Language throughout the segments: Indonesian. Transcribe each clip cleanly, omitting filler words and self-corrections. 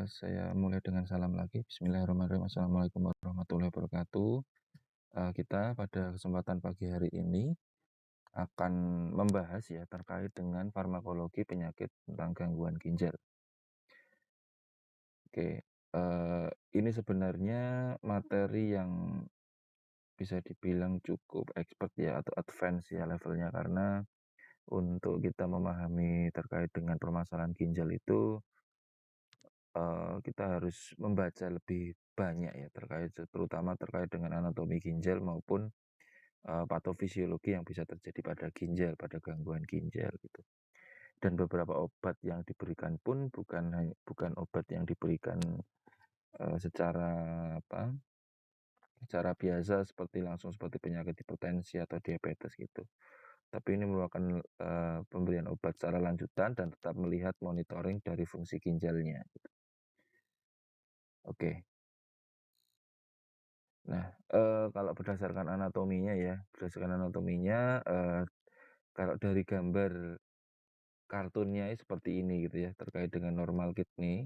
Saya mulai dengan salam lagi. Bismillahirrahmanirrahim. Assalamualaikum warahmatullahi wabarakatuh. Kita pada kesempatan pagi hari ini akan membahas ya terkait dengan farmakologi penyakit tentang gangguan ginjal. Oke, ini sebenarnya materi yang bisa dibilang cukup expert ya atau advance ya levelnya, karena untuk kita memahami terkait dengan permasalahan ginjal itu kita harus membaca lebih banyak ya terutama terkait dengan anatomi ginjal maupun patofisiologi yang bisa terjadi pada ginjal, pada gangguan ginjal gitu. Dan beberapa obat yang diberikan pun bukan obat yang diberikan secara biasa seperti penyakit hipertensi atau diabetes gitu. Tapi ini merupakan pemberian obat secara lanjutan dan tetap melihat monitoring dari fungsi ginjalnya gitu. Oke. Nah, kalau berdasarkan anatominya kalau dari gambar kartunnya seperti ini gitu ya, terkait dengan normal kidney,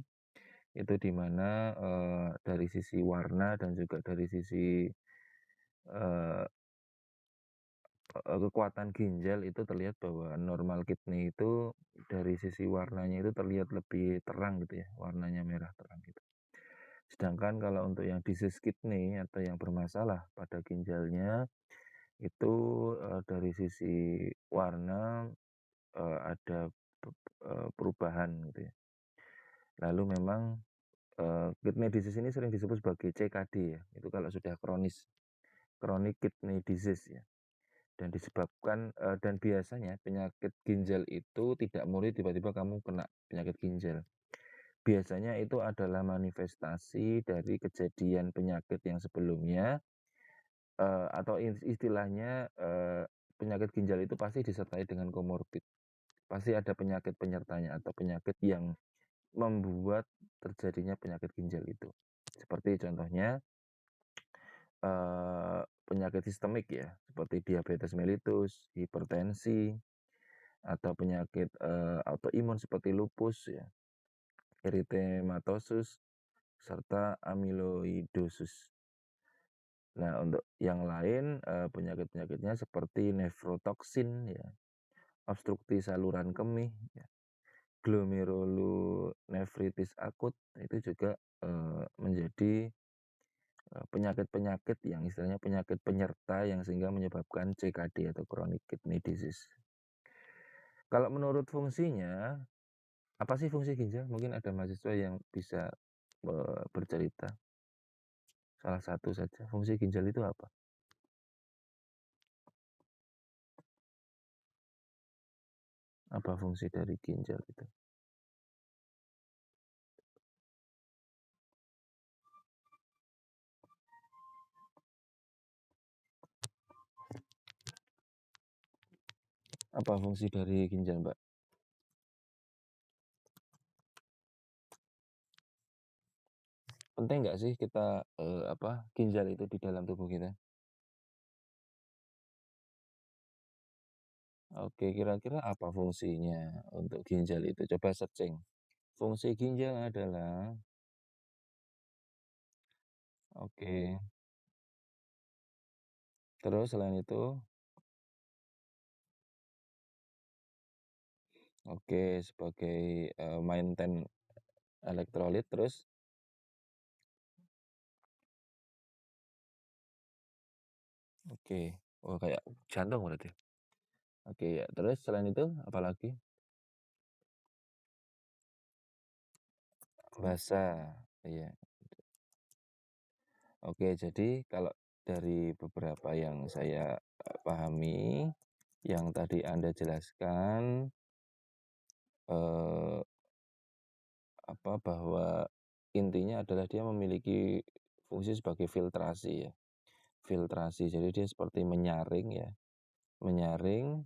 itu di mana dari sisi warna dan juga dari sisi eee kekuatan ginjal itu terlihat bahwa normal kidney itu dari sisi warnanya itu terlihat lebih terang gitu ya, warnanya merah terang gitu. Sedangkan kalau untuk yang disease kidney atau yang bermasalah pada ginjalnya itu dari sisi warna ada perubahan gitu ya. Lalu memang kidney disease ini sering disebut sebagai CKD ya, itu kalau sudah kronis, chronic kidney disease ya. Dan disebabkan dan biasanya penyakit ginjal itu tidak murni tiba-tiba kamu kena penyakit ginjal. Biasanya itu adalah manifestasi dari kejadian penyakit yang sebelumnya, atau istilahnya penyakit ginjal itu pasti disertai dengan komorbid. Pasti ada penyakit penyertanya atau penyakit yang membuat terjadinya penyakit ginjal itu. Seperti contohnya penyakit sistemik ya, seperti diabetes mellitus, hipertensi, atau penyakit autoimun seperti lupus ya, eritematosus, serta amyloidosis. Nah, untuk yang lain penyakit-penyakitnya seperti nefrotoksin ya, obstruksi saluran kemih ya, glomerulonefritis akut, itu juga menjadi penyakit-penyakit yang istilahnya penyakit penyerta yang sehingga menyebabkan CKD atau chronic kidney disease. Kalau menurut fungsinya, apa sih fungsi ginjal? Mungkin ada mahasiswa yang bisa bercerita. Salah satu saja, fungsi ginjal itu apa? Apa fungsi dari ginjal itu? Apa fungsi dari ginjal, Mbak? Penting nggak sih kita ginjal itu di dalam tubuh kita? Oke, kira-kira apa fungsinya untuk ginjal itu? Coba searching. Fungsi ginjal adalah oke. Terus selain itu, oke sebagai maintain elektrolit, terus oke. Oh kayak jantung berarti? Oke ya, terus selain itu apalagi? Basa, iya. Oke, jadi kalau dari beberapa yang saya pahami, yang tadi Anda jelaskan eee, bahwa intinya adalah dia memiliki fungsi sebagai filtrasi ya, filtrasi. Jadi dia seperti menyaring ya, menyaring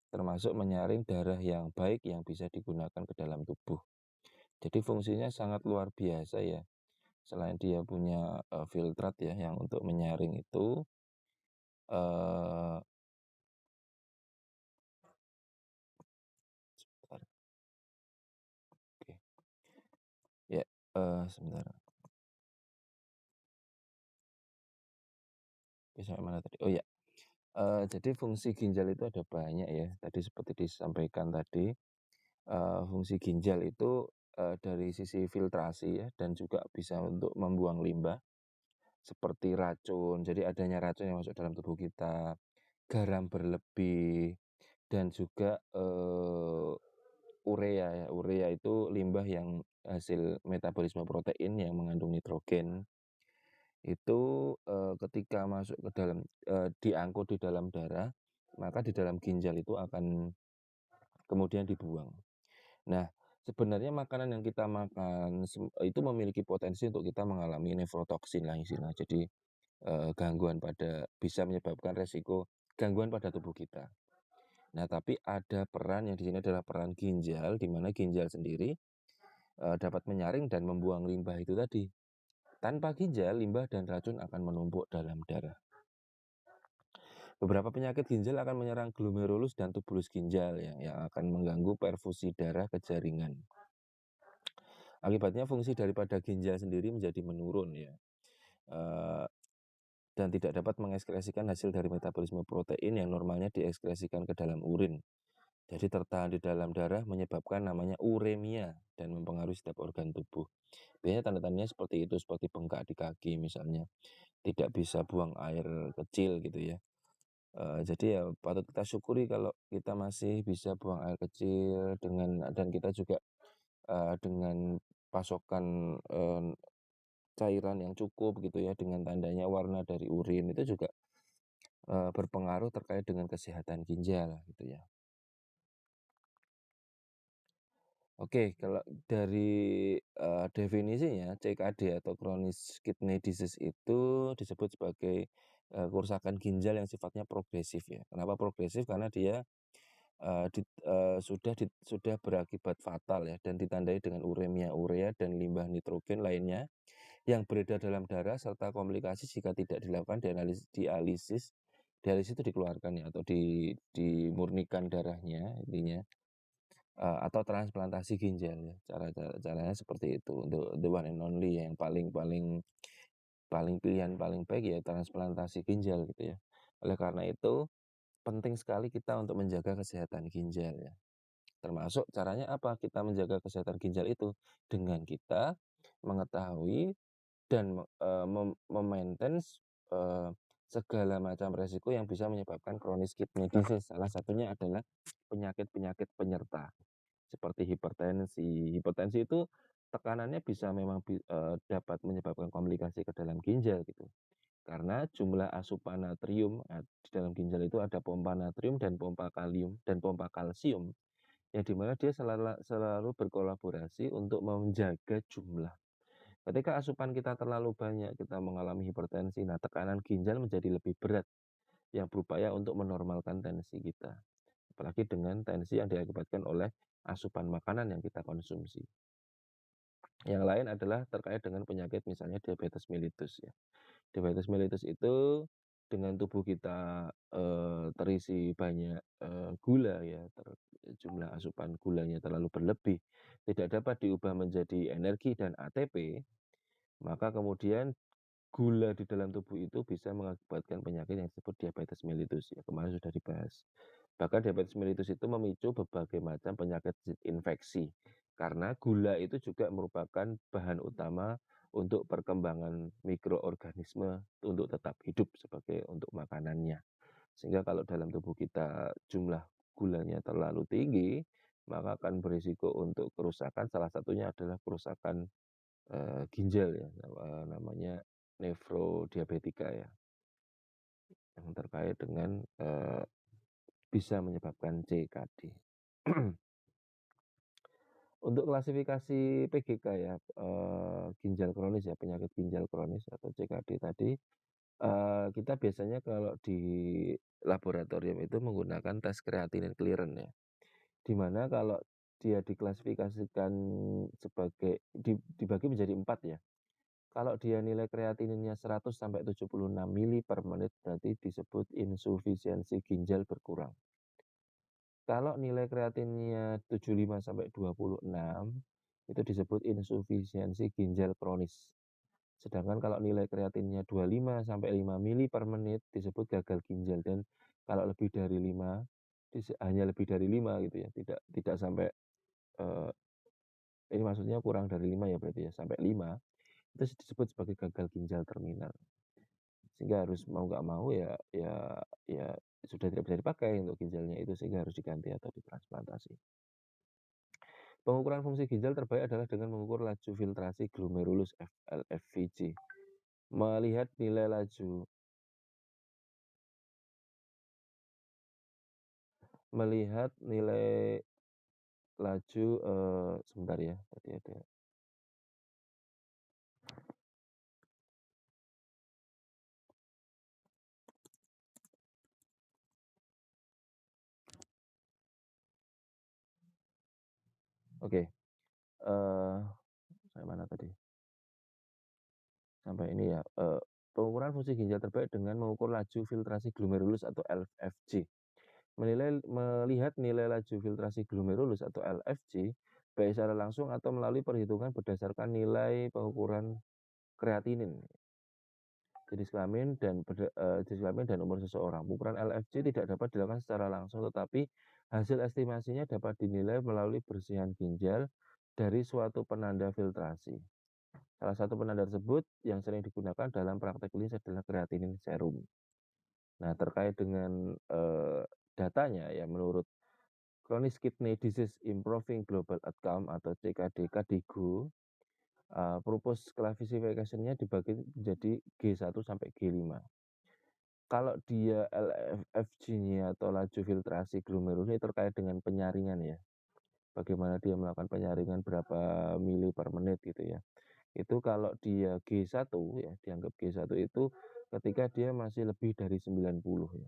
termasuk menyaring darah yang baik yang bisa digunakan ke dalam tubuh. Jadi fungsinya sangat luar biasa ya. Selain dia punya filtrat ya yang untuk menyaring itu eee, sebentar, oke. Ya, Sebentar, sampai mana tadi? Oh ya, jadi fungsi ginjal itu ada banyak ya, tadi seperti disampaikan tadi, fungsi ginjal itu, dari sisi filtrasi ya dan juga bisa untuk membuang limbah, seperti racun, jadi adanya racun yang masuk dalam tubuh kita, garam berlebih, dan juga, urea ya, urea itu limbah yang hasil metabolisme protein yang mengandung nitrogen. Itu, ketika masuk ke dalam diangkut di dalam darah, maka di dalam ginjal itu akan kemudian dibuang. Nah, sebenarnya makanan yang kita makan itu memiliki potensi untuk kita mengalami nefrotoksin lah istilahnya. Jadi, gangguan pada bisa menyebabkan resiko gangguan pada tubuh kita. Nah, tapi ada peran yang di sini adalah peran ginjal, di mana ginjal sendiri, dapat menyaring dan membuang limbah itu tadi. Tanpa ginjal, limbah dan racun akan menumpuk dalam darah. Beberapa penyakit ginjal akan menyerang glomerulus dan tubulus ginjal ya, yang akan mengganggu perfusi darah ke jaringan. Akibatnya fungsi daripada ginjal sendiri menjadi menurun ya, eee, dan tidak dapat mengekskresikan hasil dari metabolisme protein yang normalnya diekskresikan ke dalam urin. Jadi tertahan di dalam darah menyebabkan namanya uremia dan mempengaruhi setiap organ tubuh. Biasanya tanda-tandanya seperti itu, seperti bengkak di kaki misalnya, tidak bisa buang air kecil gitu ya. Jadi ya patut kita syukuri kalau kita masih bisa buang air kecil dan kita juga, dengan pasokan, cairan yang cukup gitu ya, dengan tandanya warna dari urin itu juga, berpengaruh terkait dengan kesehatan ginjal gitu ya. Oke, kalau dari, definisinya CKD atau chronic kidney disease itu disebut sebagai, kerusakan ginjal yang sifatnya progresif ya. Kenapa progresif? Karena dia sudah berakibat fatal ya dan ditandai dengan uremia urea dan limbah nitrogen lainnya yang beredar dalam darah serta komplikasi jika tidak dilakukan dialisis. Dialisis itu dikeluarkan ya atau dimurnikan darahnya intinya, atau transplantasi ginjal ya. Caranya seperti itu untuk the one and only yang paling paling paling pilihan paling baik ya transplantasi ginjal gitu ya. Oleh karena itu penting sekali kita untuk menjaga kesehatan ginjal ya. Termasuk caranya apa kita menjaga kesehatan ginjal itu, dengan kita mengetahui dan segala macam resiko yang bisa menyebabkan chronic kidney disease. Salah satunya adalah penyakit-penyakit penyerta, seperti hipertensi. Hipertensi itu tekanannya bisa memang dapat menyebabkan komplikasi ke dalam ginjal gitu. Karena jumlah asupan natrium, di dalam ginjal itu ada pompa natrium dan pompa kalium dan pompa kalsium. Yang di mana dia selalu berkolaborasi untuk menjaga jumlah. Ketika asupan kita terlalu banyak, kita mengalami hipertensi. Nah, tekanan ginjal menjadi lebih berat yang berupaya untuk menormalkan tensi kita. Apalagi dengan tensi yang diakibatkan oleh asupan makanan yang kita konsumsi. Yang lain adalah terkait dengan penyakit misalnya diabetes mellitus ya. Diabetes mellitus itu dengan tubuh kita, terisi banyak, gula ya, jumlah asupan gulanya terlalu berlebih, tidak dapat diubah menjadi energi dan ATP, maka kemudian gula di dalam tubuh itu bisa mengakibatkan penyakit yang disebut diabetes mellitus ya, kemarin sudah dibahas. Bahkan diabetes mellitus itu memicu berbagai macam penyakit infeksi, karena gula itu juga merupakan bahan utama untuk perkembangan mikroorganisme untuk tetap hidup sebagai untuk makanannya. Sehingga kalau dalam tubuh kita jumlah gulanya terlalu tinggi, maka akan berisiko untuk kerusakan, salah satunya adalah kerusakan, ginjal ya, namanya nefrodiabetika ya, yang terkait dengan, bisa menyebabkan CKD. Untuk klasifikasi PGK ya, ginjal kronis ya, penyakit ginjal kronis atau CKD tadi, kita biasanya kalau di laboratorium itu menggunakan tes creatinine clearance ya, di mana kalau dia diklasifikasikan sebagai dibagi menjadi 4 ya. Kalau dia nilai kreatininnya 100 sampai 76 mili per menit berarti disebut insufisiensi ginjal berkurang. Kalau nilai kreatinnya 75 sampai 26 itu disebut insufisiensi ginjal kronis. Sedangkan kalau nilai kreatinnya 25 sampai 5 mili per menit disebut gagal ginjal, dan kalau lebih dari 5, hanya lebih dari 5 gitu ya, tidak sampai, eee, ini maksudnya kurang dari 5 ya berarti ya, sampai 5 itu disebut sebagai gagal ginjal terminal. Sehingga harus mau nggak mau ya sudah tidak bisa dipakai untuk ginjalnya itu, sehingga harus diganti atau ditransplantasi. Pengukuran fungsi ginjal terbaik adalah dengan mengukur laju filtrasi glomerulus LFVG. Melihat nilai laju melihat nilai laju, sebentar ya, tadi ada oke, sampai mana tadi? Sampai ini ya, pengukuran fungsi ginjal terbaik dengan mengukur laju filtrasi glomerulus atau LFG. Melihat nilai laju filtrasi glomerulus atau LFG, baik secara langsung atau melalui perhitungan berdasarkan nilai pengukuran kreatinin, jenis kelamin dan umur seseorang. Pengukuran LFG tidak dapat dilakukan secara langsung, tetapi hasil estimasinya dapat dinilai melalui bersihan ginjal dari suatu penanda filtrasi. Salah satu penanda tersebut yang sering digunakan dalam praktek klinis adalah kreatinin serum. Nah, terkait dengan, datanya ya, menurut Chronic Kidney Disease Improving Global Outcome atau CKD KDIGO, purpose classification-nya dibagi menjadi G1 sampai G5. Kalau dia LFG-nya atau laju filtrasi glomerulus ini terkait dengan penyaringan ya, bagaimana dia melakukan penyaringan berapa mili per menit gitu ya. Itu kalau dia G1 ya, dianggap G1 itu ketika dia masih lebih dari 90 ya.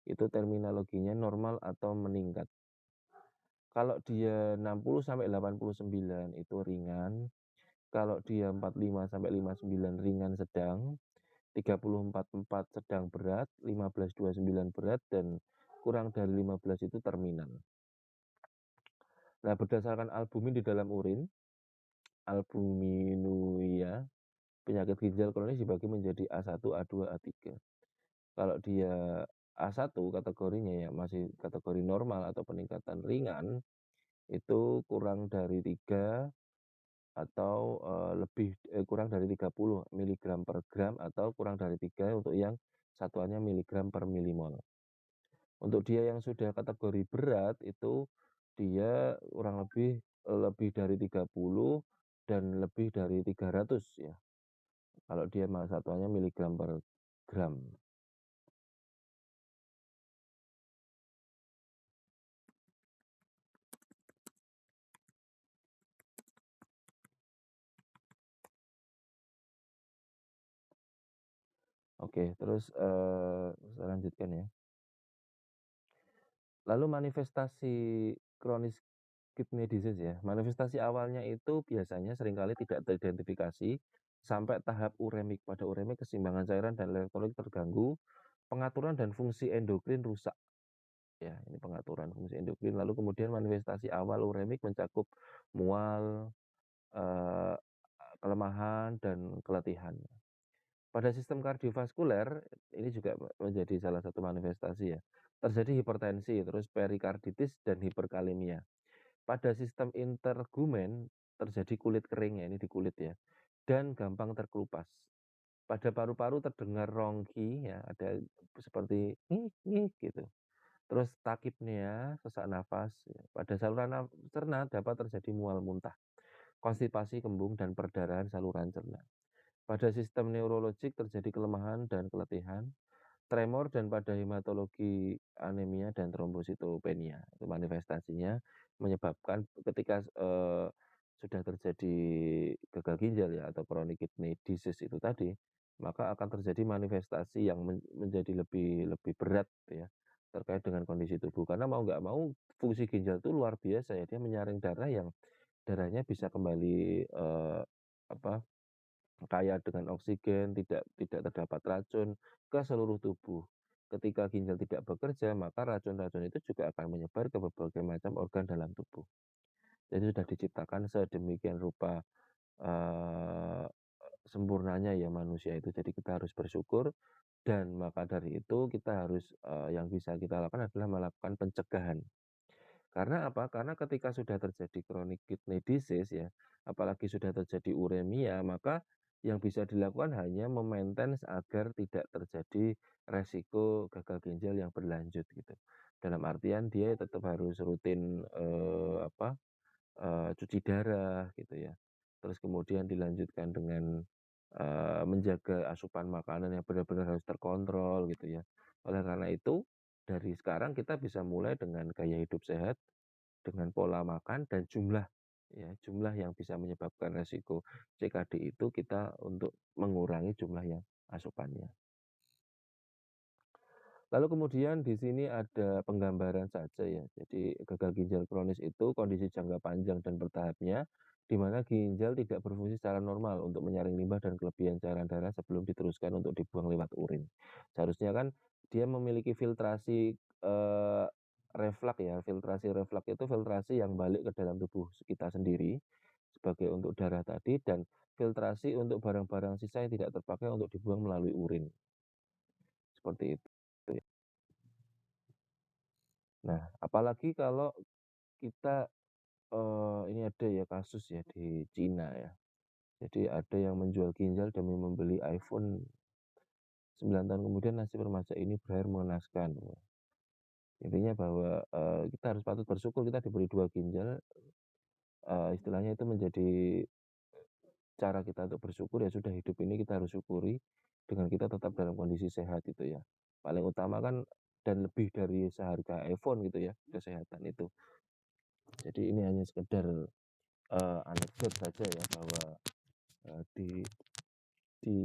Itu terminologinya normal atau meningkat. Kalau dia 60 sampai 89 itu ringan, kalau dia 45 sampai 59 ringan sedang, 30-44 sedang berat, 15-29 berat, dan kurang dari 15 itu terminal. Nah, berdasarkan albumin di dalam urin, albuminuria, penyakit ginjal kronis dibagi menjadi A1, A2, A3. Kalau dia A1 kategorinya ya masih kategori normal atau peningkatan ringan, itu kurang dari 3 atau, kurang dari 30 miligram per gram atau kurang dari 3 untuk yang satuannya miligram per milimol. Untuk dia yang sudah kategori berat itu dia kurang lebih, lebih dari 30 dan lebih dari 300 ya, kalau dia satuannya miligram per gram. Oke, terus, saya lanjutkan ya. Lalu manifestasi kronis kidney disease ya, manifestasi awalnya itu biasanya seringkali tidak teridentifikasi sampai tahap uremik. Pada uremik keseimbangan cairan dan elektrolit terganggu, pengaturan dan fungsi endokrin rusak. Ya, ini pengaturan fungsi endokrin. Lalu kemudian manifestasi awal uremik mencakup mual, eee, kelemahan dan keletihan. Pada sistem kardiovaskuler, ini juga menjadi salah satu manifestasi ya, terjadi hipertensi, terus perikarditis dan hiperkalemia. Pada sistem intergumen terjadi kulit kering ya, ini di kulit ya, dan gampang terkelupas. Pada paru-paru terdengar rongki ya, ada seperti "ngik-ngik" gitu. Terus takipnea, sesak nafas ya. Pada saluran cerna dapat terjadi mual muntah, konstipasi kembung dan perdarahan saluran cerna. Pada sistem neurologik terjadi kelemahan dan keletihan, tremor, dan pada hematologi anemia dan trombositopenia. Itu manifestasinya menyebabkan ketika, sudah terjadi gagal ginjal ya atau chronic kidney disease itu tadi, maka akan terjadi manifestasi yang menjadi lebih lebih berat ya, terkait dengan kondisi tubuh. Karena mau nggak mau fungsi ginjal itu luar biasa ya, dia menyaring darah yang darahnya bisa kembali, apa, kaya dengan oksigen, tidak terdapat racun ke seluruh tubuh. Ketika ginjal tidak bekerja, maka racun-racun itu juga akan menyebar ke berbagai macam organ dalam tubuh. Jadi sudah diciptakan sedemikian rupa, eee, sempurnanya ya manusia itu. Jadi kita harus bersyukur dan maka dari itu kita harus, yang bisa kita lakukan adalah melakukan pencegahan. Karena apa? Karena ketika sudah terjadi chronic kidney disease ya, apalagi sudah terjadi uremia, maka yang bisa dilakukan hanya agar tidak terjadi resiko gagal ginjal yang berlanjut gitu. Dalam artian dia tetap harus rutin, cuci darah gitu ya. Terus kemudian dilanjutkan dengan, menjaga asupan makanan yang benar-benar harus terkontrol gitu ya. Oleh karena itu, dari sekarang kita bisa mulai dengan gaya hidup sehat, dengan pola makan dan jumlah yang bisa menyebabkan resiko CKD itu kita untuk mengurangi jumlah yang asupannya. Lalu kemudian di sini ada penggambaran saja ya. Jadi gagal ginjal kronis itu kondisi jangka panjang dan bertahapnya, di mana ginjal tidak berfungsi secara normal untuk menyaring limbah dan kelebihan cairan darah sebelum diteruskan untuk dibuang lewat urin. Seharusnya kan dia memiliki filtrasi refleks ya. Filtrasi refleks itu filtrasi yang balik ke dalam tubuh kita sendiri sebagai untuk darah tadi dan filtrasi untuk barang-barang sisa yang tidak terpakai untuk dibuang melalui urin. Seperti itu. Nah, apalagi kalau kita, ini ada ya kasus ya di Cina ya. Jadi ada yang menjual ginjal demi membeli iPhone, 9 tahun kemudian nasib remaja ini berakhir mengenaskan. Intinya bahwa, kita harus patut bersyukur kita diberi 2 ginjal, istilahnya itu menjadi cara kita untuk bersyukur, ya sudah hidup ini kita harus syukuri dengan kita tetap dalam kondisi sehat itu ya. Paling utama kan dan lebih dari seharga iPhone gitu ya, kesehatan itu. Jadi ini hanya sekedar anekdot saja ya bahwa, di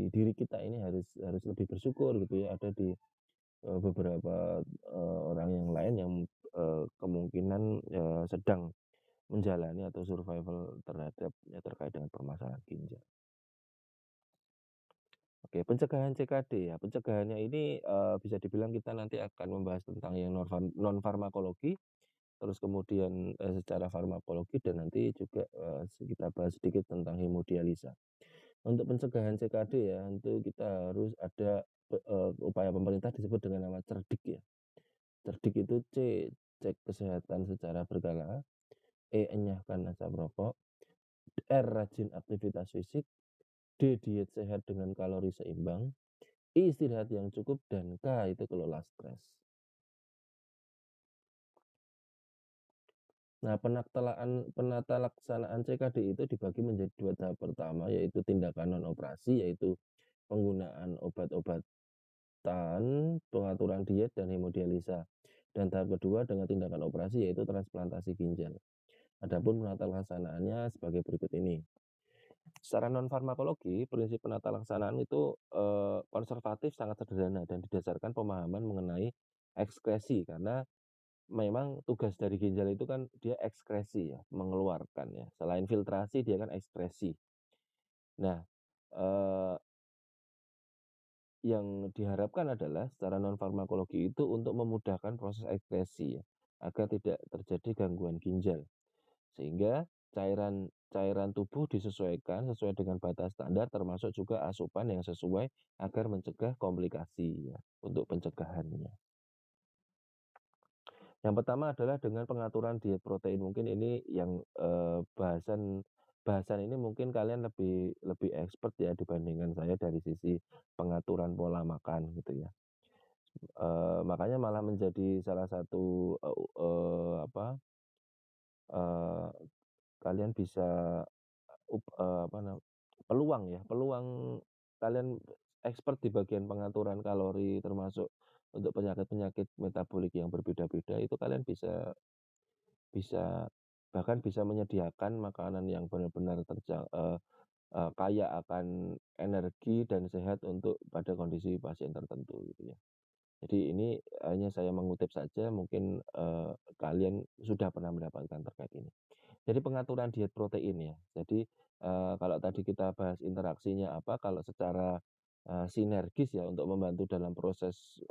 diri kita ini harus harus lebih bersyukur gitu ya, ada di, beberapa, orang yang lain yang, kemungkinan, sedang menjalani atau survival terhadap ya terkait dengan permasalahan ginjal. Oke, pencegahan CKD ya, pencegahannya ini, bisa dibilang kita nanti akan membahas tentang yang non farmakologi, terus kemudian, secara farmakologi dan nanti juga, kita bahas sedikit tentang hemodialisa. Untuk pencegahan CKD ya, tentu kita harus ada, upaya pemerintah disebut dengan nama cerdik ya. Cerdik itu C, cek kesehatan secara berkala, E, enyahkan asap rokok, R, rajin aktivitas fisik, D, diet sehat dengan kalori seimbang, I, istirahat yang cukup, dan K, itu kelola stres. Nah, penata laksanaan CKD itu dibagi menjadi 2 tahap. Pertama yaitu tindakan non operasi, yaitu penggunaan obat-obatan, pengaturan diet, dan hemodialisa. Dan tahap kedua dengan tindakan operasi yaitu transplantasi ginjal. Adapun penata laksanaannya sebagai berikut ini. Secara non farmakologi, prinsip penata laksanaan itu, konservatif, sangat sederhana dan didasarkan pemahaman mengenai ekskresi karena memang tugas dari ginjal itu kan dia ekskresi ya, mengeluarkan ya. Selain filtrasi dia kan ekskresi. Nah, eee, yang diharapkan adalah secara non farmakologi itu untuk memudahkan proses ekskresi ya, agar tidak terjadi gangguan ginjal. Sehingga cairan cairan tubuh disesuaikan sesuai dengan batas standar termasuk juga asupan yang sesuai agar mencegah komplikasi ya, untuk pencegahannya. Yang pertama adalah dengan pengaturan diet protein, mungkin ini yang, bahasan ini mungkin kalian lebih lebih expert ya dibandingkan saya dari sisi pengaturan pola makan gitu ya. Makanya malah menjadi salah satu, apa, eee, kalian bisa peluang kalian expert di bagian pengaturan kalori termasuk untuk penyakit-penyakit metabolik yang berbeda-beda itu kalian bisa bisa bahkan bisa menyediakan makanan yang benar-benar kaya akan energi dan sehat untuk pada kondisi pasien tertentu gitu ya. Jadi ini hanya saya mengutip saja mungkin, kalian sudah pernah mendapatkan terkait ini. Jadi pengaturan diet protein ya. Jadi, kalau tadi kita bahas interaksinya apa, kalau secara, sinergis ya untuk membantu dalam proses,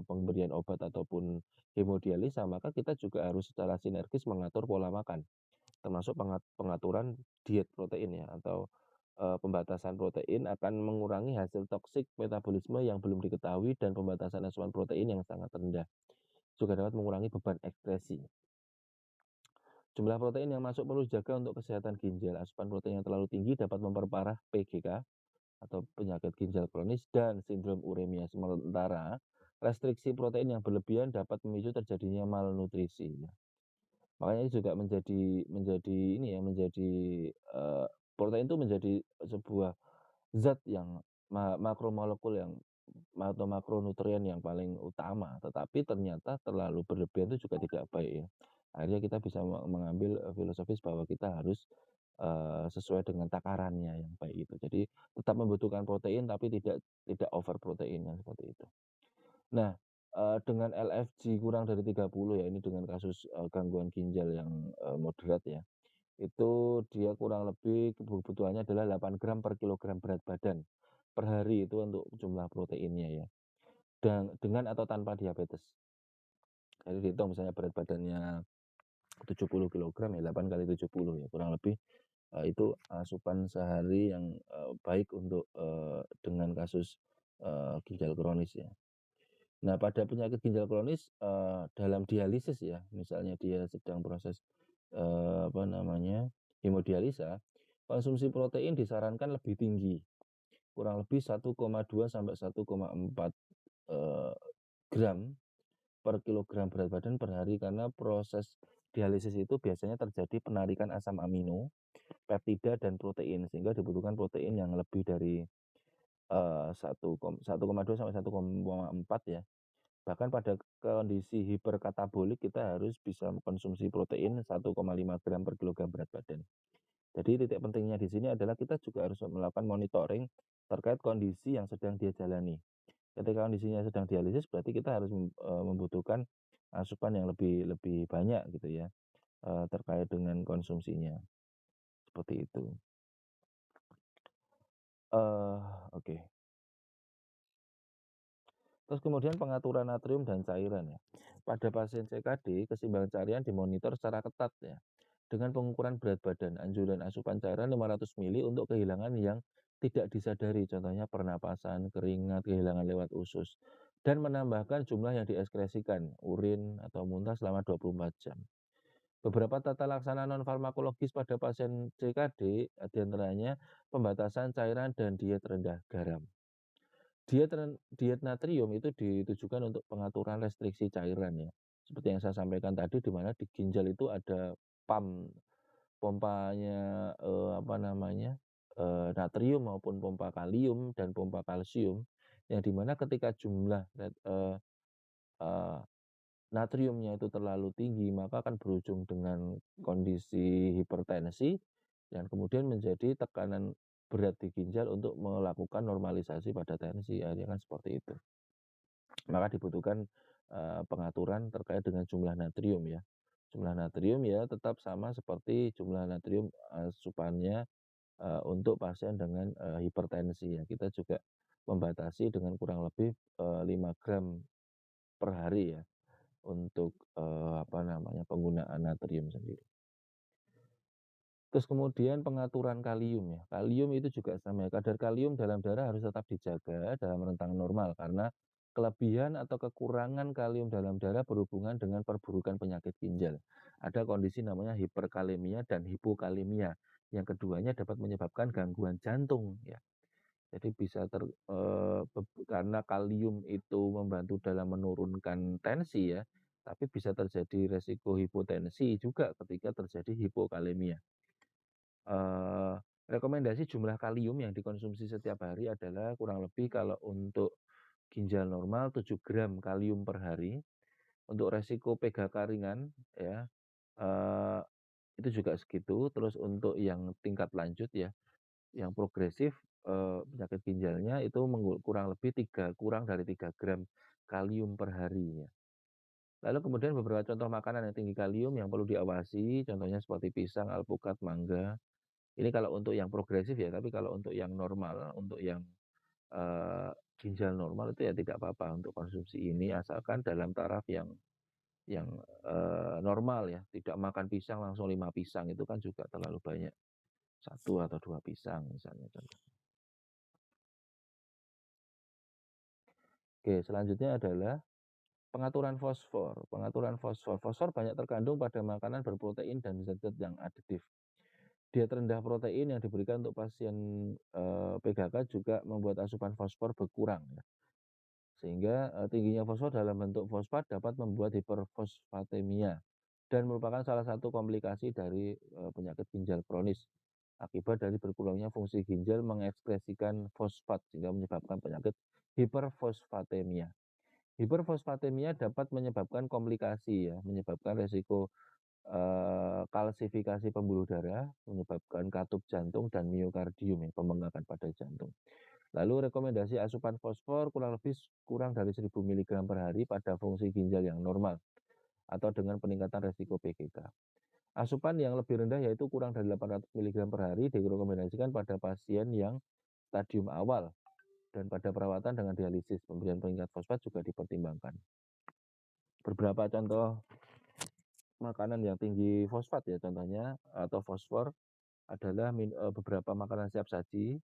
pemberian obat ataupun hemodialisa, maka kita juga harus secara sinergis mengatur pola makan. termasuk pengaturan diet protein ya atau, pembatasan protein akan mengurangi hasil toksik metabolisme yang belum diketahui dan pembatasan asupan protein yang sangat rendah, juga dapat mengurangi beban ekskresi. Jumlah protein yang masuk perlu dijaga untuk kesehatan ginjal. Asupan protein yang terlalu tinggi dapat memperparah PGK atau penyakit ginjal kronis dan sindrom uremia. Sementara restriksi protein yang berlebihan dapat memicu terjadinya malnutrisi. Makanya ini juga menjadi ini ya, protein itu menjadi sebuah zat yang makromolekul yang atau makronutrien yang paling utama, tetapi ternyata terlalu berlebihan itu juga tidak baik ya. Akhirnya kita bisa mengambil, filosofis bahwa kita harus, sesuai dengan takarannya yang baik itu. Jadi tetap membutuhkan protein tapi tidak over protein yang seperti itu. Nah, dengan LFG kurang dari 30 ya, ini dengan kasus, gangguan ginjal yang, moderat ya, itu dia kurang lebih kebutuhannya adalah 8 gram per kilogram berat badan per hari itu untuk jumlah proteinnya ya, dan dengan atau tanpa diabetes. Jadi dihitung misalnya berat badannya 70 kilogram ya 8 kali 70 ya, kurang lebih, itu asupan sehari yang, baik untuk, dengan kasus, ginjal kronis ya. Nah, pada penyakit ginjal kronis, dalam dialisis ya, misalnya dia sedang proses, apa namanya, hemodialisa, konsumsi protein disarankan lebih tinggi, kurang lebih 1,2 sampai 1,4, eee, gram per kilogram berat badan per hari, karena proses dialisis itu biasanya terjadi penarikan asam amino, peptida, dan protein, sehingga dibutuhkan protein yang lebih dari, 1,2 sampai 1,4 ya. Bahkan pada kondisi hiperkatabolik kita harus bisa mengkonsumsi protein 1,5 gram per kilogram berat badan. Jadi titik pentingnya di sini adalah kita juga harus melakukan monitoring terkait kondisi yang sedang dia jalani. Ketika kondisinya sedang dialisis berarti kita harus membutuhkan asupan yang lebih lebih banyak gitu ya, terkait dengan konsumsinya, seperti itu. Oke. Terus kemudian pengaturan natrium dan cairan ya. Pada pasien CKD, keseimbangan cairan dimonitor secara ketat ya. Dengan pengukuran berat badan, anjuran asupan cairan 500 mili untuk kehilangan yang tidak disadari, contohnya pernapasan, keringat, kehilangan lewat usus. Dan menambahkan jumlah yang dieskresikan, urin atau muntah selama 24 jam. Beberapa tata laksana non-farmakologis pada pasien CKD, diantaranya pembatasan cairan dan diet rendah garam. Diet natrium itu ditujukan untuk pengaturan restriksi cairan ya. Seperti yang saya sampaikan tadi di mana di ginjal itu ada pompanya, apa namanya, natrium maupun pompa kalium dan pompa kalsium, yang di mana ketika jumlah eee, natriumnya itu terlalu tinggi maka akan berujung dengan kondisi hipertensi dan kemudian menjadi tekanan berat di ginjal untuk melakukan normalisasi pada tensi, akhirnya kan seperti itu. Maka dibutuhkan, pengaturan terkait dengan jumlah natrium ya. Jumlah natrium ya tetap sama seperti jumlah natrium asupannya, untuk pasien dengan, hipertensi ya. Kita juga membatasi dengan kurang lebih, 5 gram per hari ya untuk, apa namanya, penggunaan natrium sendiri. Terus kemudian pengaturan kalium ya. Kalium itu juga sama ya, kadar kalium dalam darah harus tetap dijaga dalam rentang normal karena kelebihan atau kekurangan kalium dalam darah berhubungan dengan perburukan penyakit ginjal. Ada kondisi namanya hiperkalemia dan hipokalemia. Yang keduanya dapat menyebabkan gangguan jantung ya. Jadi bisa karena kalium itu membantu dalam menurunkan tensi ya, tapi bisa terjadi resiko hipotensi juga ketika terjadi hipokalemia. Eee, Rekomendasi jumlah kalium yang dikonsumsi setiap hari adalah kurang lebih kalau untuk ginjal normal 7 gram kalium per hari, untuk resiko PGK ringan ya, eee, itu juga segitu, terus untuk yang tingkat lanjut ya, yang progresif, penyakit ginjalnya itu kurang lebih kurang dari 3 gram kalium per hari ya. Lalu kemudian beberapa contoh makanan yang tinggi kalium yang perlu diawasi, contohnya seperti pisang, alpukat, mangga. Ini kalau untuk yang progresif ya, tapi kalau untuk yang normal, untuk yang, eee, ginjal normal itu ya tidak apa-apa untuk konsumsi ini asalkan dalam taraf yang, normal ya, tidak makan pisang langsung 5 pisang itu kan juga terlalu banyak, 1 atau 2 pisang misalnya contoh. Oke, selanjutnya adalah pengaturan fosfor. Pengaturan fosfor. Fosfor banyak terkandung pada makanan berprotein dan zat-zat yang aditif. Diet rendah protein yang diberikan untuk pasien PGK juga membuat asupan fosfor berkurang ya. Sehingga tingginya fosfor dalam bentuk fosfat dapat membuat hiperfosfatemia dan merupakan salah satu komplikasi dari penyakit ginjal kronis akibat dari berkurangnya fungsi ginjal mengekspresikan fosfat sehingga menyebabkan penyakit hiperfosfatemia. Hiperfosfatemia dapat menyebabkan komplikasi ya, menyebabkan resiko kalsifikasi pembuluh darah, menyebabkan katup jantung dan miokardium ya, pembengkakan pada jantung. Lalu rekomendasi asupan fosfor kurang dari 1000 mg per hari pada fungsi ginjal yang normal atau dengan peningkatan resiko PGK. Asupan yang lebih rendah yaitu kurang dari 800 mg per hari direkomendasikan pada pasien yang stadium awal dan pada perawatan dengan dialisis. Pemberian peningkat fosfat juga dipertimbangkan. Beberapa contoh makanan yang tinggi fosfat ya contohnya atau fosfor adalah beberapa makanan siap saji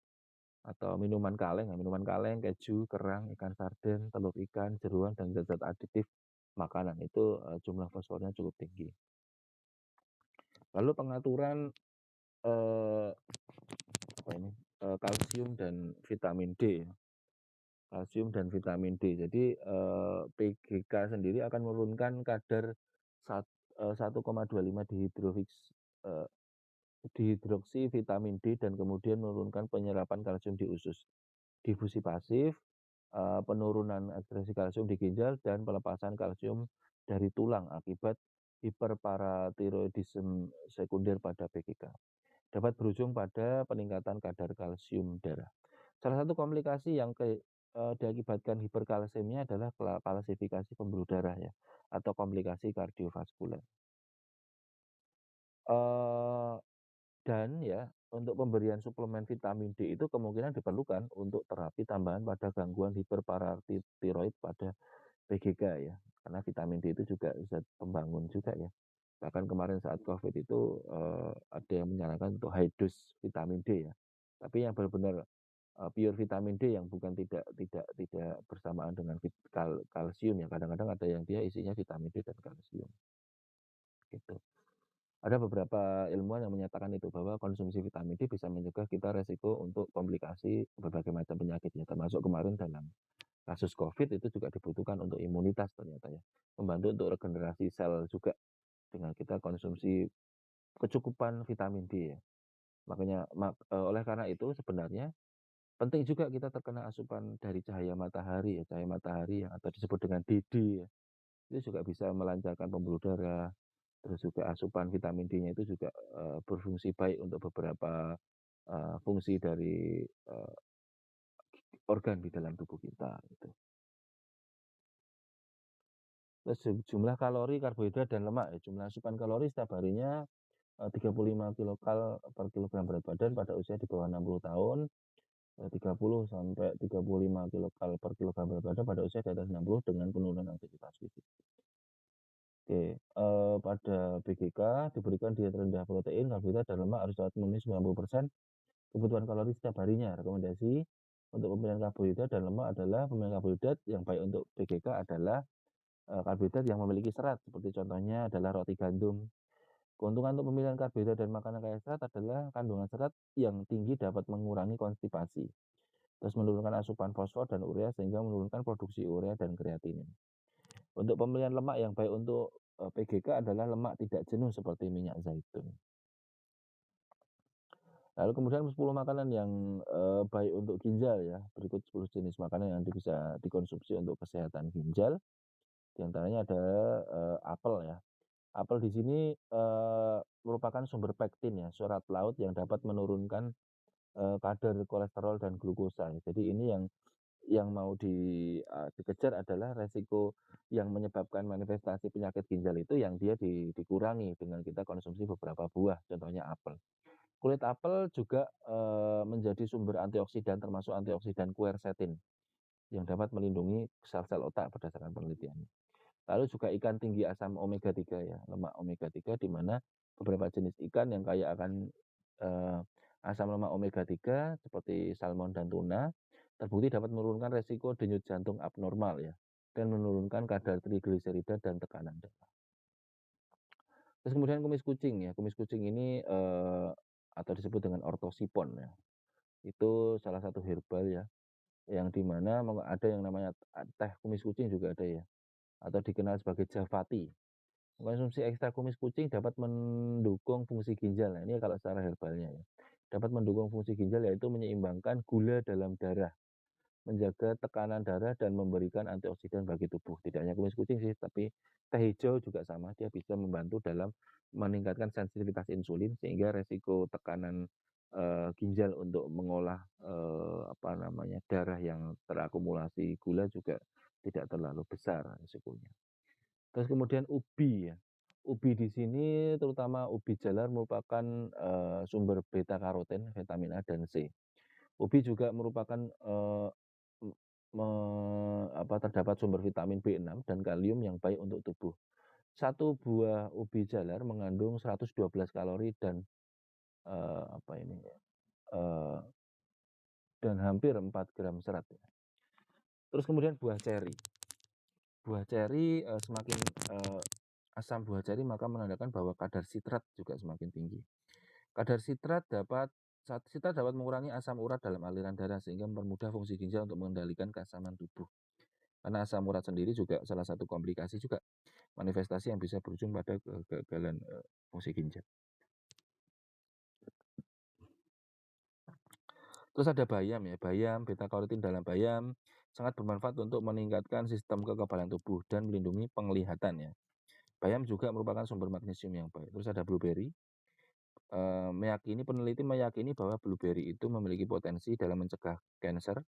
atau minuman kaleng. Minuman kaleng, keju, kerang, ikan sarden, telur ikan, jeroan, dan zat-zat aditif makanan itu jumlah fosfornya cukup tinggi. Lalu pengaturan kalsium dan vitamin D. Kalsium dan vitamin D. Jadi PGK sendiri akan menurunkan kadar 1,25 dihidroksi vitamin D dan kemudian menurunkan penyerapan kalsium di usus. Difusi pasif, penurunan ekspresi kalsium di ginjal, dan pelepasan kalsium dari tulang akibat hiperparatiroidisme sekunder pada PGK. Dapat berujung pada peningkatan kadar kalsium darah. Salah satu komplikasi yang diakibatkan hiperkalsemia adalah kalsifikasi pembuluh darah ya, atau komplikasi kardiovaskuler. Dan ya, untuk pemberian suplemen vitamin D itu kemungkinan diperlukan untuk terapi tambahan pada gangguan hiperparatiroid pada PGK ya. Karena vitamin D itu juga zat pembangun juga ya. Bahkan kemarin saat COVID itu ada yang menyarankan untuk high dose vitamin D ya. Tapi yang benar-benar pure vitamin D yang bukan tidak bersamaan dengan kalsium ya. Kadang-kadang ada yang dia isinya vitamin D dan kalsium. Gitu. Ada beberapa ilmuwan yang menyatakan itu bahwa konsumsi vitamin D bisa mencegah kita resiko untuk komplikasi berbagai macam penyakit ya, termasuk kemarin dalam kasus COVID itu juga dibutuhkan untuk imunitas ternyata ya, membantu untuk regenerasi sel juga dengan kita konsumsi kecukupan vitamin D ya. Makanya oleh karena itu sebenarnya penting juga kita terkena asupan dari cahaya matahari ya, cahaya matahari yang atau disebut dengan DD ya. Itu juga bisa melancarkan pembuluh darah. Terus juga asupan vitamin D-nya itu juga berfungsi baik untuk beberapa fungsi dari organ di dalam tubuh kita gitu. Terus jumlah kalori, karbohidrat, dan lemak ya. Jumlah asupan kalori setiap harinya 35 kilokal per kilogram berat badan pada usia di bawah 60 tahun, 30 sampai 35 kilokal per kilogram berat badan pada usia di atas 60 dengan penurunan aktivitas fisik. Oke, pada BGK diberikan diet rendah protein, karbohidrat, dan lemak harus dapat memenuhi 90% kebutuhan kalori setiap harinya. Rekomendasi untuk pemilihan karbohidrat dan lemak adalah pemilihan karbohidrat yang baik untuk BGK adalah karbohidrat yang memiliki serat, seperti contohnya adalah roti gandum. Keuntungan untuk pemilihan karbohidrat dan makanan kaya serat adalah kandungan serat yang tinggi dapat mengurangi konstipasi, terus menurunkan asupan fosfor dan urea sehingga menurunkan produksi urea dan kreatinin. Untuk pemilihan lemak yang baik untuk PGK adalah lemak tidak jenuh seperti minyak zaitun. Lalu kemudian 10 makanan yang baik untuk ginjal ya. Berikut 10 jenis makanan yang bisa dikonsumsi untuk kesehatan ginjal. Di antaranya ada apel ya. Apel di sini merupakan sumber pektin ya, surat laut yang dapat menurunkan kadar kolesterol dan glukosa. Jadi ini yang mau dikejar adalah resiko yang menyebabkan manifestasi penyakit ginjal itu yang dia dikurangi dengan kita konsumsi beberapa buah, contohnya apel. Kulit apel juga menjadi sumber antioksidan termasuk antioksidan quercetin yang dapat melindungi sel-sel otak berdasarkan penelitian. Lalu juga ikan tinggi asam omega 3 ya, lemak omega 3 di mana beberapa jenis ikan yang kaya akan, eee, asam lemak omega 3 seperti salmon dan tuna, terbukti dapat menurunkan resiko denyut jantung abnormal ya, dan menurunkan kadar trigliserida dan tekanan darah. Terus kemudian kumis kucing ya, kumis kucing ini, atau disebut dengan ortosipon ya, itu salah satu herbal ya, yang di mana ada yang namanya teh kumis kucing juga ada ya, atau dikenal sebagai Javati. Konsumsi ekstra kumis kucing dapat mendukung fungsi ginjal. Nah, ini kalau secara herbalnya ya. Dapat mendukung fungsi ginjal yaitu menyeimbangkan gula dalam darah, menjaga tekanan darah dan memberikan antioksidan bagi tubuh. Tidak hanya kumis kucing sih, tapi teh hijau juga sama. Dia bisa membantu dalam meningkatkan sensitivitas insulin sehingga resiko tekanan ginjal untuk mengolah apa namanya darah yang terakumulasi gula juga tidak terlalu besar risikonya. Terus kemudian ubi ya. Ubi di sini terutama ubi jalar merupakan, sumber beta karoten, vitamin A dan C. Ubi juga merupakan, m me apa, terdapat sumber vitamin B6 dan kalium yang baik untuk tubuh. Satu buah ubi jalar mengandung 112 kalori dan, apa ini, eee, dan hampir 4 gram serat ya. Terus kemudian buah ceri. Buah ceri, semakin, asam buah ceri maka menandakan bahwa kadar sitrat juga semakin tinggi. Kadar sitrat dapat mengurangi asam urat dalam aliran darah sehingga mempermudah fungsi ginjal untuk mengendalikan keasaman tubuh. Karena asam urat sendiri juga salah satu komplikasi juga manifestasi yang bisa berujung pada kegagalan, fungsi ginjal. Terus ada bayam ya, bayam, beta karotin dalam bayam sangat bermanfaat untuk meningkatkan sistem kekebalan tubuh dan melindungi penglihatan ya. Bayam juga merupakan sumber magnesium yang baik. Terus ada blueberry, peneliti meyakini bahwa blueberry itu memiliki potensi dalam mencegah kanker,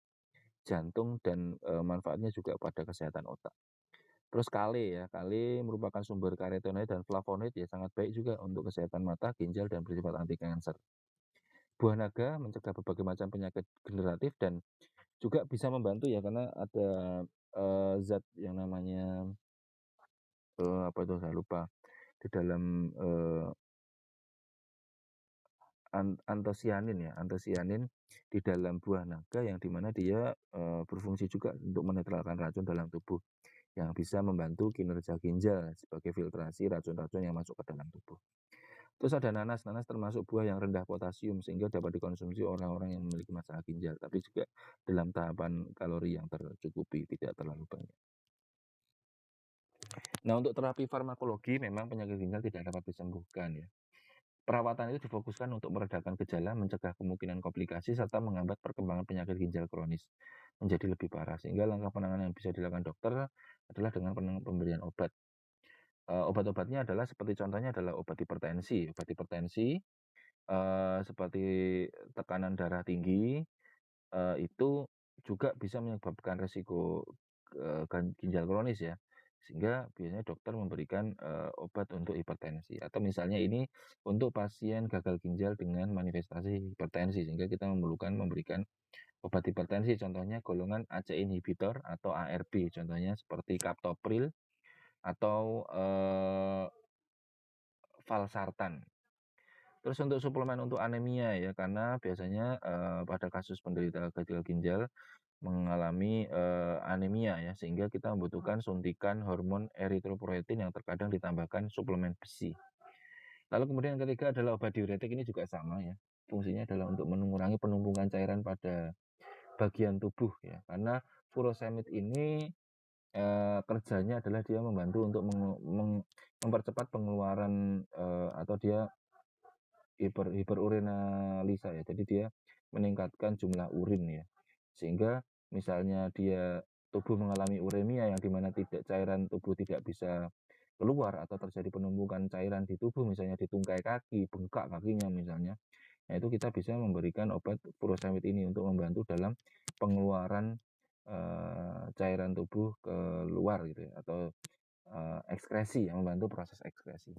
jantung, dan, manfaatnya juga pada kesehatan otak. Terus kale ya, kale merupakan sumber karotenoid dan flavonoid ya, sangat baik juga untuk kesehatan mata, ginjal, dan bersifat anti kanker. Buah naga mencegah berbagai macam penyakit generatif dan juga bisa membantu ya karena ada, zat yang namanya, apa itu saya lupa, di dalam, antosianin ya, antosianin di dalam buah naga yang di mana dia, berfungsi juga untuk menetralkan racun dalam tubuh, yang bisa membantu kinerja ginjal sebagai filtrasi racun-racun yang masuk ke dalam tubuh. Terus ada nanas, nanas termasuk buah yang rendah potasium sehingga dapat dikonsumsi orang-orang yang memiliki masalah ginjal, tapi juga dalam tahapan kalori yang tercukupi, tidak terlalu banyak. Nah, untuk terapi farmakologi memang penyakit ginjal tidak dapat disembuhkan ya. Perawatan itu difokuskan untuk meredakan gejala, mencegah kemungkinan komplikasi, serta menghambat perkembangan penyakit ginjal kronis menjadi lebih parah. Sehingga langkah penanganan yang bisa dilakukan dokter adalah dengan pemberian obat. Obat-obatnya adalah seperti contohnya adalah obat hipertensi. Obat hipertensi, seperti tekanan darah tinggi, itu juga bisa menyebabkan resiko, ginjal kronis ya. Sehingga biasanya dokter memberikan, obat untuk hipertensi atau misalnya ini untuk pasien gagal ginjal dengan manifestasi hipertensi, sehingga kita memerlukan memberikan obat hipertensi, contohnya golongan ACE inhibitor atau ARB, contohnya seperti captopril atau, valsartan. Terus untuk suplemen untuk anemia ya, karena biasanya, pada kasus penderita gagal ginjal mengalami, anemia ya, sehingga kita membutuhkan suntikan hormon eritropoietin yang terkadang ditambahkan suplemen besi. Lalu kemudian yang ketiga adalah obat diuretik, ini juga sama ya, fungsinya adalah untuk mengurangi penumpukan cairan pada bagian tubuh ya, karena furosemid ini, kerjanya adalah dia membantu untuk mempercepat pengeluaran, atau dia hiperurinalisa ya, jadi dia meningkatkan jumlah urin ya. Sehingga misalnya tubuh mengalami uremia yang di mana cairan tubuh tidak bisa keluar atau terjadi penumpukan cairan di tubuh, misalnya di tungkai kaki, bengkak kakinya misalnya. Nah, itu kita bisa memberikan obat furosemid ini untuk membantu dalam pengeluaran, cairan tubuh keluar gitu ya, atau, ekskresi, yang membantu proses ekskresi.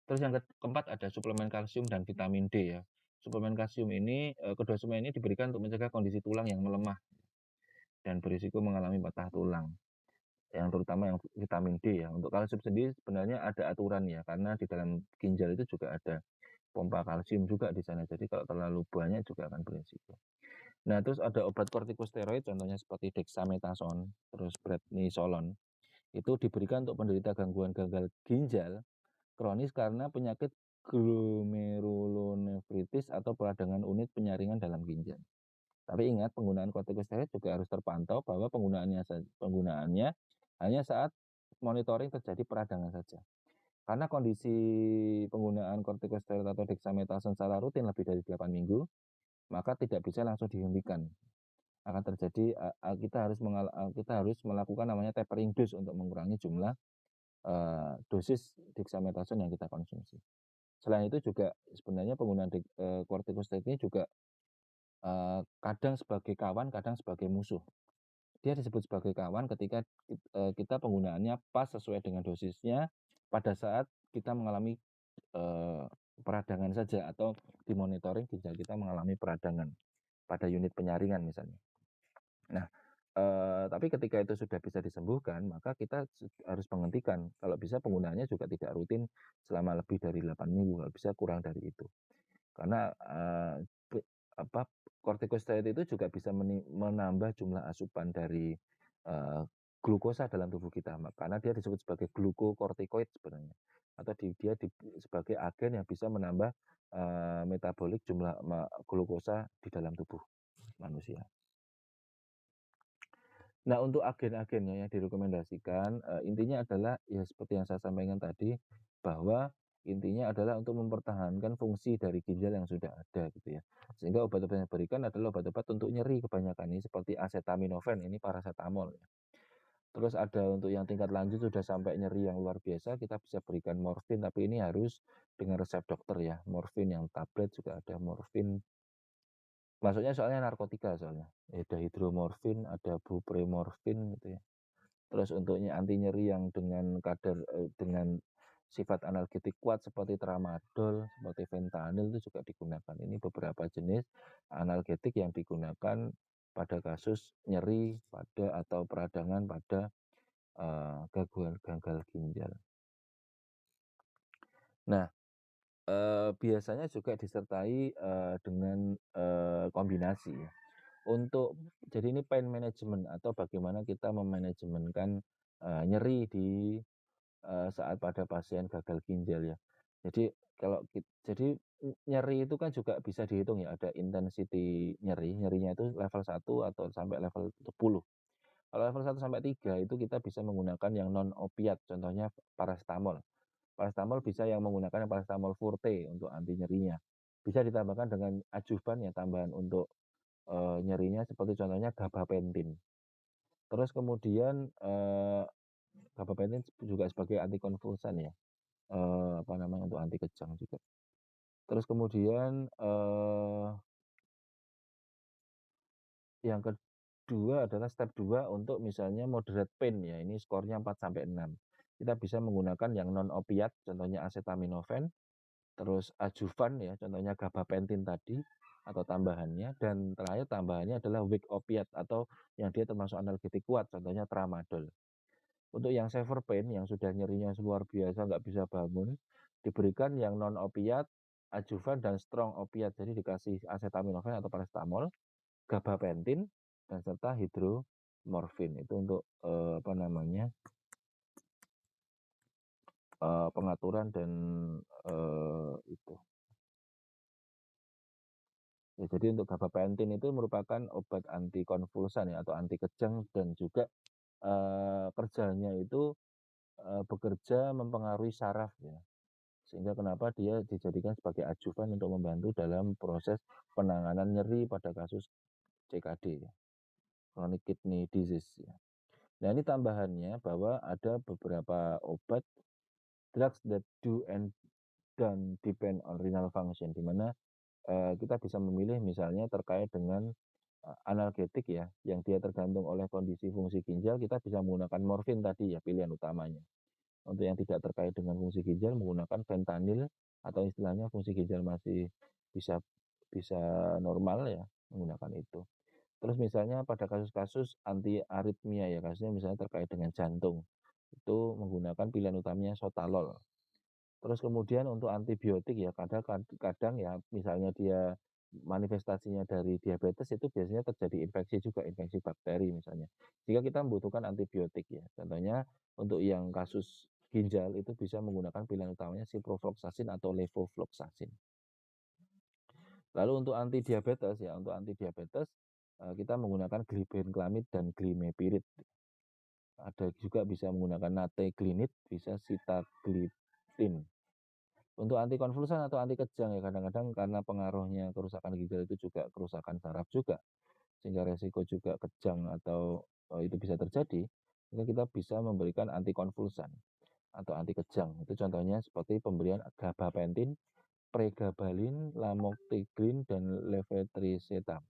Terus yang keempat ada suplemen kalsium dan vitamin D ya. Suplemen kalsium ini, kedua suplemen ini diberikan untuk mencegah kondisi tulang yang melemah dan berisiko mengalami patah tulang. yang terutama yang vitamin D ya. Untuk kalsium sendiri sebenarnya ada aturan ya, karena di dalam ginjal itu juga ada pompa kalsium juga di sana. Jadi kalau terlalu banyak juga akan berisiko. Nah, terus ada obat kortikosteroid contohnya seperti dexamethasone, terus prednisolon. Itu diberikan untuk penderita gangguan gagal ginjal kronis karena penyakit glomerulonefritis atau peradangan unit penyaringan dalam ginjal. Tapi ingat, penggunaan kortikosteroid juga harus terpantau bahwa penggunaannya hanya saat monitoring terjadi peradangan saja. Karena kondisi penggunaan kortikosteroid atau dexamethasone secara rutin lebih dari 8 minggu, maka tidak bisa langsung dihentikan. Akan terjadi kita harus melakukan namanya tapering dose untuk mengurangi jumlah dosis dexamethasone yang kita konsumsi. Selain itu juga sebenarnya penggunaan kortikosteroid ini juga kadang sebagai kawan, kadang sebagai musuh. Dia disebut sebagai kawan ketika kita penggunaannya pas sesuai dengan dosisnya pada saat kita mengalami peradangan saja atau dimonitoring ginjal kita mengalami peradangan pada unit penyaringan misalnya. Nah, tapi ketika itu sudah bisa disembuhkan, maka kita harus menghentikan. Kalau bisa penggunaannya juga tidak rutin selama lebih dari 8 minggu, kalau bisa kurang dari itu. Karena kortikosteroid itu juga bisa menambah jumlah asupan dari glukosa dalam tubuh kita, karena dia disebut sebagai glukokortikoid sebenarnya, atau dia sebagai agen yang bisa menambah metabolik jumlah glukosa di dalam tubuh manusia. Nah, untuk agen-agennya yang direkomendasikan, intinya adalah ya seperti yang saya sampaikan tadi, bahwa intinya adalah untuk mempertahankan fungsi dari ginjal yang sudah ada gitu ya. Sehingga obat-obat yang diberikan adalah obat-obat untuk nyeri kebanyakan ini seperti acetaminophen, ini paracetamol ya. Terus ada untuk yang tingkat lanjut sudah sampai nyeri yang luar biasa, kita bisa berikan morfin, tapi ini harus dengan resep dokter ya. Morfin yang tablet juga ada, morfin masuknya soalnya narkotika soalnya. Ada hidromorfin, ada buprenorfin gitu ya. Terus untuknya anti nyeri yang dengan dengan sifat analgetik kuat seperti tramadol, seperti fentanyl itu juga digunakan. Ini beberapa jenis analgetik yang digunakan pada kasus nyeri atau peradangan pada gangguan gagal ginjal. Nah, biasanya juga disertai dengan kombinasi ya. Jadi ini pain management atau bagaimana kita memanajemenkan nyeri di saat pada pasien gagal ginjal ya. Jadi jadi nyeri itu kan juga bisa dihitung ya, ada intensity nyerinya itu level 1 atau sampai level 10. Kalau level 1 sampai 3 itu kita bisa menggunakan yang non opiat, contohnya paracetamol. Paracetamol bisa yang menggunakan paracetamol forte untuk anti nyerinya. Bisa ditambahkan dengan adjuvan ya, tambahan untuk nyerinya seperti contohnya gabapentin. Terus kemudian gabapentin juga sebagai antikonvulsan ya, untuk anti kejang juga. Terus kemudian yang kedua adalah step 2 untuk misalnya moderate pain ya, ini skornya 4 sampai 6. Kita bisa menggunakan yang non opiat, contohnya acetaminophen, terus adjuvan ya, contohnya gabapentin tadi atau tambahannya, dan terakhir tambahannya adalah weak opiat atau yang dia termasuk analgetik kuat, contohnya tramadol. Untuk yang severe pain yang sudah nyerinya luar biasa nggak bisa bangun, diberikan yang non opiat, adjuvan dan strong opiat. Jadi dikasih acetaminophen atau paracetamol, gabapentin dan serta hidromorfin. Itu untuk pengaturan dan itu. Ya, jadi untuk gabapentin itu merupakan obat antikonvulsan ya atau anti kejang, dan juga kerjanya itu bekerja mempengaruhi saraf ya. Sehingga kenapa dia dijadikan sebagai adjuvan untuk membantu dalam proses penanganan nyeri pada kasus CKD ya, chronic kidney disease ya. Nah, ini tambahannya bahwa ada beberapa obat drugs that do and don't depend on renal function, di mana kita bisa memilih misalnya terkait dengan analgetik ya, yang dia tergantung oleh kondisi fungsi ginjal, kita bisa menggunakan morfin tadi ya, pilihan utamanya. Untuk yang tidak terkait dengan fungsi ginjal menggunakan fentanyl, atau istilahnya fungsi ginjal masih bisa bisa normal ya, menggunakan itu. Terus misalnya pada kasus-kasus anti aritmia ya, kasusnya misalnya terkait dengan jantung, itu menggunakan pilihan utamanya sotalol. Terus kemudian untuk antibiotik ya kadang ya misalnya dia manifestasinya dari diabetes itu biasanya terjadi infeksi juga, infeksi bakteri misalnya. Jika kita membutuhkan antibiotik ya, contohnya untuk yang kasus ginjal itu bisa menggunakan pilihan utamanya ciprofloxacin atau levofloxacin. Lalu untuk anti diabetes ya, untuk anti diabetes kita menggunakan glibenclamid dan glimepirid. Ada juga bisa menggunakan nateglinid, bisa sitagliptin. Untuk anti konvulsan atau anti kejang ya kadang-kadang karena pengaruhnya kerusakan ginjal itu juga kerusakan saraf juga, sehingga resiko juga kejang atau itu bisa terjadi, maka kita bisa memberikan anti konvulsan atau anti kejang. Itu contohnya seperti pemberian gabapentin, pregabalin, lamotrigine, dan levetiracetam.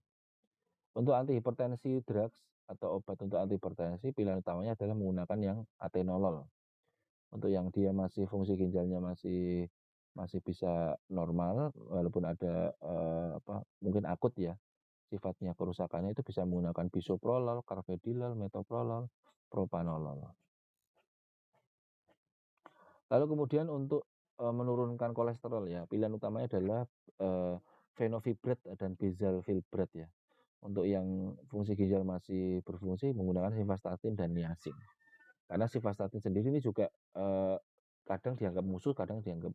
Untuk anti hipertensi drugs atau obat untuk anti hipertensi pilihan utamanya adalah menggunakan yang atenolol. Untuk yang dia masih fungsi ginjalnya masih bisa normal walaupun ada, mungkin akut ya sifatnya kerusakannya itu bisa menggunakan bisoprolol, carvedilol, metoprolol, propanolol. Lalu kemudian untuk, menurunkan kolesterol ya pilihan utamanya adalah, fenofibrate dan bezalfilbrat ya. Untuk yang fungsi ginjal masih berfungsi menggunakan simvastatin dan niacin. Karena simvastatin sendiri ini juga, kadang dianggap musuh, kadang dianggap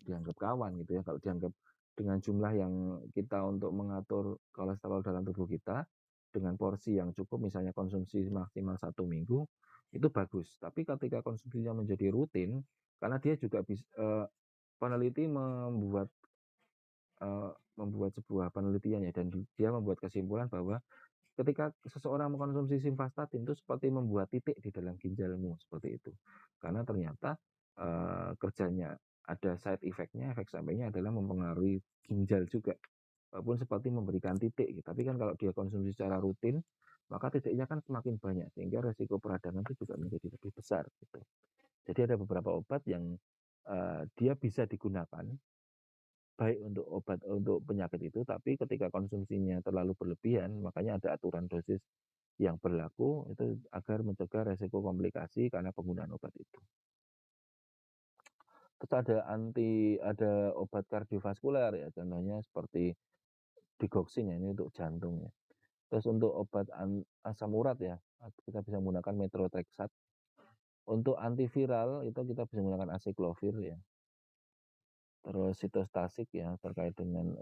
dianggap kawan gitu ya. Kalau dianggap dengan jumlah yang kita untuk mengatur kolesterol dalam tubuh kita, dengan porsi yang cukup misalnya konsumsi maksimal 1 minggu, itu bagus. Tapi ketika konsumsinya menjadi rutin, karena dia juga peneliti membuat sebuah penelitian ya dan dia membuat kesimpulan bahwa ketika seseorang mengkonsumsi simvastatin itu seperti membuat titik di dalam ginjalmu, seperti itu. Karena ternyata, kerjanya ada side effect-nya, efek sampingnya adalah mempengaruhi ginjal juga, walaupun seperti memberikan titik gitu. Tapi kan kalau dia konsumsi secara rutin, maka titiknya kan semakin banyak, sehingga resiko peradangan itu juga menjadi lebih besar gitu. Jadi ada beberapa obat yang, dia bisa digunakan baik untuk obat untuk penyakit itu, tapi ketika konsumsinya terlalu berlebihan, makanya ada aturan dosis yang berlaku itu agar mencegah resiko komplikasi karena penggunaan obat itu. Terus ada obat kardiovaskuler ya, contohnya seperti digoxin ya, ini untuk jantung ya. Terus untuk obat asam urat ya, kita bisa menggunakan methotrexate. Untuk antiviral itu kita bisa menggunakan aciclovir ya. Terus sitostasik ya terkait dengan,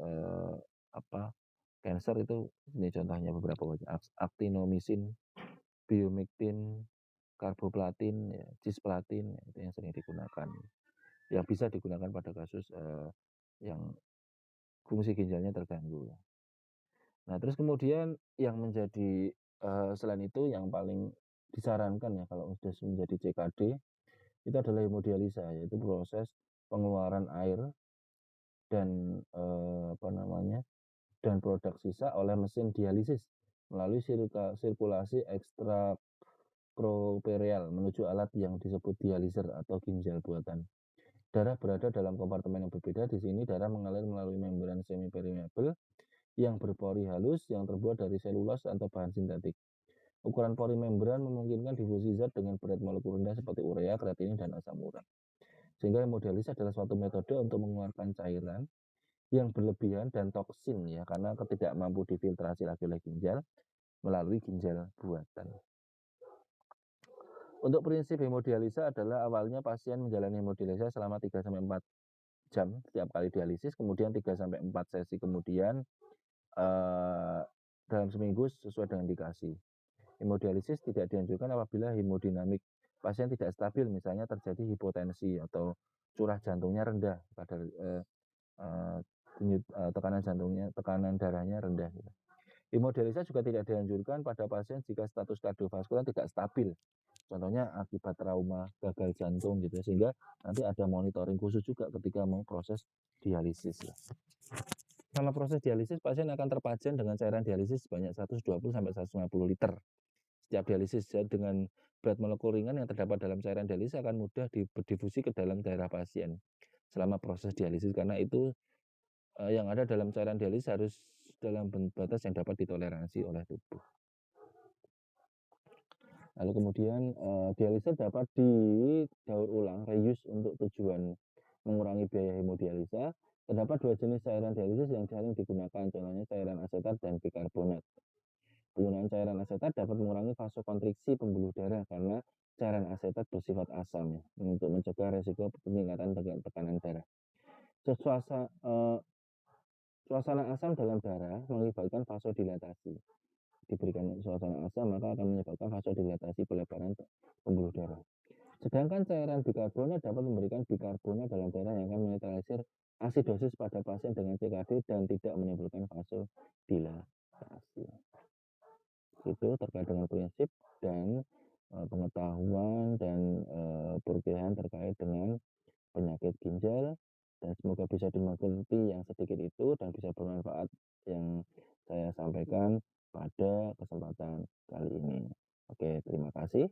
cancer itu ini contohnya beberapa obat, actinomycin, Biomectin, karboplatin, ya, cisplatin, ya, itu yang sering digunakan. Yang bisa digunakan pada kasus, yang fungsi ginjalnya terganggu. Nah, terus kemudian yang menjadi, selain itu yang paling disarankan ya kalau sudah menjadi CKD, itu adalah hemodialisa, yaitu proses pengeluaran air dan, dan produk sisa oleh mesin dialisis melalui sirkulasi ekstrakropereal menuju alat yang disebut dialiser atau ginjal buatan. Darah berada dalam kompartemen yang berbeda. Di sini darah mengalir melalui membran semipermeabel yang berpori halus yang terbuat dari selulos atau bahan sintetik. Ukuran pori membran memungkinkan difusi zat dengan berat molekul rendah seperti urea, kreatinin, dan asam urat. Sehingga hemodialisis adalah suatu metode untuk mengeluarkan cairan yang berlebihan dan toksin ya karena tidak mampu difiltrasi lagi oleh ginjal melalui ginjal buatan. Untuk prinsip hemodialisa adalah awalnya pasien menjalani hemodialisa selama 3-4 jam setiap kali dialisis, kemudian 3-4 sesi kemudian dalam seminggu sesuai dengan indikasi. Hemodialisis tidak dianjurkan apabila hemodinamik pasien tidak stabil, misalnya terjadi hipotensi atau curah jantungnya rendah, kadar tekanan darahnya rendah. Gitu. Hemodialisa juga tidak dianjurkan pada pasien jika status kardiovaskular tidak stabil. Contohnya akibat trauma gagal jantung gitu, sehingga nanti ada monitoring khusus juga ketika mau proses dialisis. Ya. Selama proses dialisis, pasien akan terpajan dengan cairan dialisis sebanyak 120-150 liter. Setiap dialisis dengan berat molekul ringan yang terdapat dalam cairan dialisis akan mudah berdifusi ke dalam darah pasien selama proses dialisis, karena itu yang ada dalam cairan dialisis harus dalam batas yang dapat ditoleransi oleh tubuh. Lalu kemudian, dialiser dapat didaur ulang, reuse untuk tujuan mengurangi biaya hemodialisa. Terdapat 2 jenis cairan dialisis yang sering digunakan, contohnya cairan asetat dan bikarbonat. Penggunaan cairan asetat dapat mengurangi vasokonstriksi pembuluh darah karena cairan asetat bersifat asam ya, untuk mencegah resiko peningkatan tekanan darah. Suasana asam dalam darah mengakibatkan vasodilatasi. Diberikan suasana asam maka akan menyebabkan vasodilatasi pelebaran pembuluh darah. Sedangkan cairan bikarbonat dapat memberikan bikarbonat dalam darah yang akan menetralisir asidosis pada pasien dengan CKD dan tidak menimbulkan vasodilatasi. Itu terkait dengan prinsip dan pengetahuan dan perkiraan terkait dengan penyakit ginjal, dan semoga bisa dimengerti yang sedikit itu dan bisa bermanfaat yang saya sampaikan pada kesempatan kali ini. Oke, terima kasih.